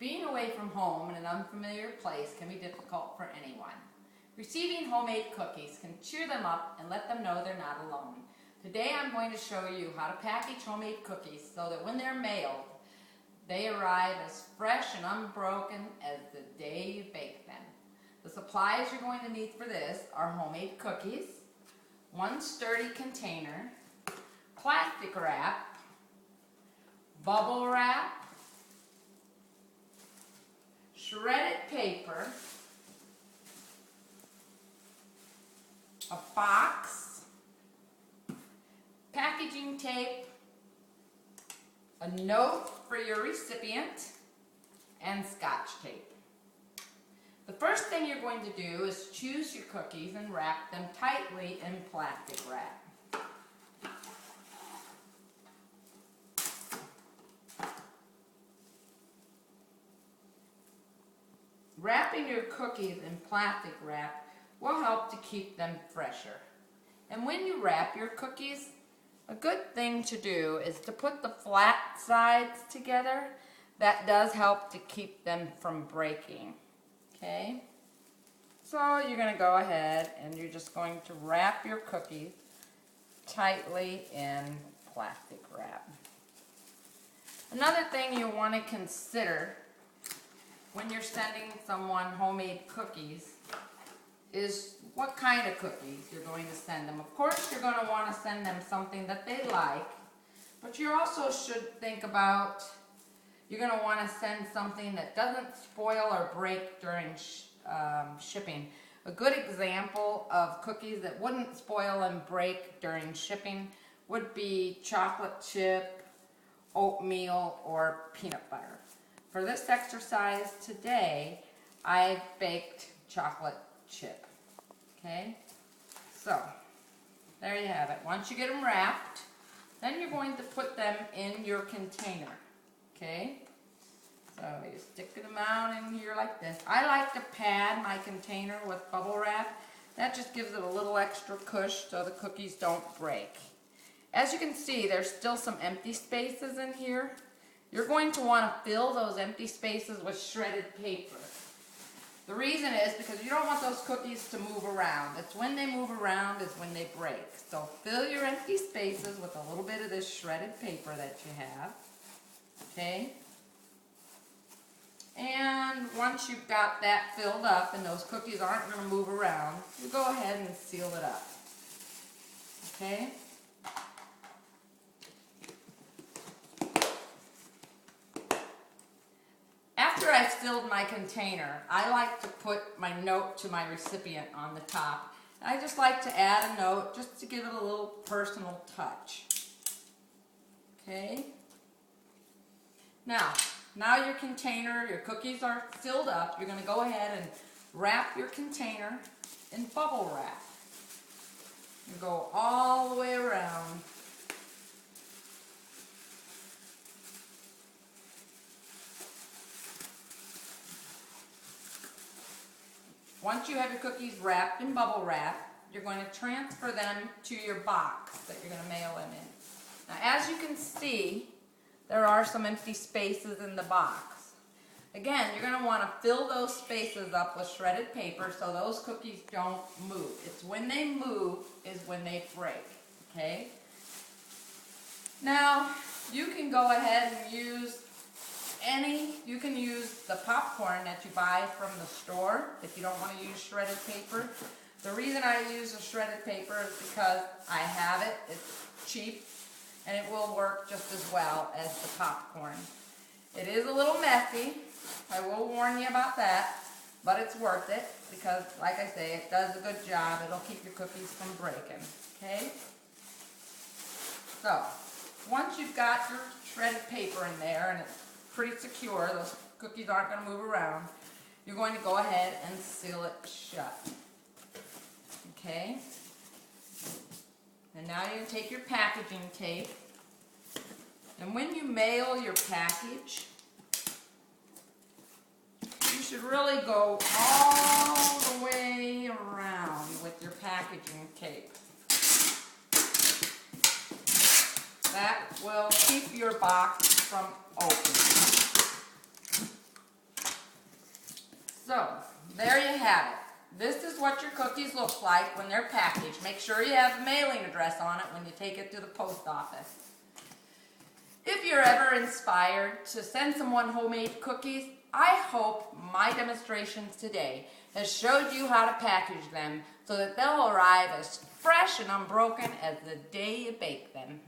Being away from home in an unfamiliar place can be difficult for anyone. Receiving homemade cookies can cheer them up and let them know they're not alone. Today I'm going to show you how to package homemade cookies so that when they're mailed, they arrive as fresh and unbroken as the day you baked them. The supplies you're going to need for this are homemade cookies, one sturdy container, plastic wrap, bubble wrap, shredded paper, a box, packaging tape, a note for your recipient, and Scotch tape. The first thing you're going to do is choose your cookies and wrap them tightly in plastic wrap. Wrapping your cookies in plastic wrap will help to keep them fresher. And when you wrap your cookies, a good thing to do is to put the flat sides together. That does help to keep them from breaking. Okay? So you're going to go ahead and you're just going to wrap your cookies tightly in plastic wrap. Another thing you want to consider when you're sending someone homemade cookies is what kind of cookies you're going to send them. Of course, you're going to want to send them something that they like, but you also should think about you're going to want to send something that doesn't spoil or break during shipping. A good example of cookies that wouldn't spoil and break during shipping would be chocolate chip, oatmeal, or peanut butter. For this exercise today, I baked chocolate chip. Okay, so there you have it. Once you get them wrapped, then you're going to put them in your container. Okay, so you stick them out in here like this. I like to pad my container with bubble wrap. That just gives it a little extra push so the cookies don't break. As you can see, there's still some empty spaces in here. You're going to want to fill those empty spaces with shredded paper. The reason is because you don't want those cookies to move around. It's when they move around is when they break. So fill your empty spaces with a little bit of this shredded paper that you have. Okay? And once you've got that filled up and those cookies aren't going to move around, you go ahead and seal it up. Okay? After I've filled my container, I like to put my note to my recipient on the top. I just like to add a note just to give it a little personal touch. Okay? Now your container, your cookies are filled up. You're going to go ahead and wrap your container in bubble wrap. You go all the way around. Once you have your cookies wrapped in bubble wrap, you're going to transfer them to your box that you're going to mail them in. Now, as you can see, there are some empty spaces in the box. Again, you're going to want to fill those spaces up with shredded paper so those cookies don't move. It's when they move is when they break. Okay? Now, you can go ahead and use you can use the popcorn that you buy from the store if you don't want to use shredded paper. The reason I use a shredded paper is because I have it, it's cheap, and it will work just as well as the popcorn. It is a little messy, I will warn you about that, but it's worth it because, like I say, it does a good job. It'll keep your cookies from breaking. Okay? So, once you've got your shredded paper in there and it's pretty secure, those cookies aren't going to move around, you're going to go ahead and seal it shut. Okay? And now you're going to take your packaging tape, and when you mail your package, you should really go all the way around with your packaging tape. That will keep your box from opening. So, there you have it. This is what your cookies look like when they're packaged. Make sure you have the mailing address on it when you take it to the post office. If you're ever inspired to send someone homemade cookies, I hope my demonstrations today has showed you how to package them so that they'll arrive as fresh and unbroken as the day you bake them.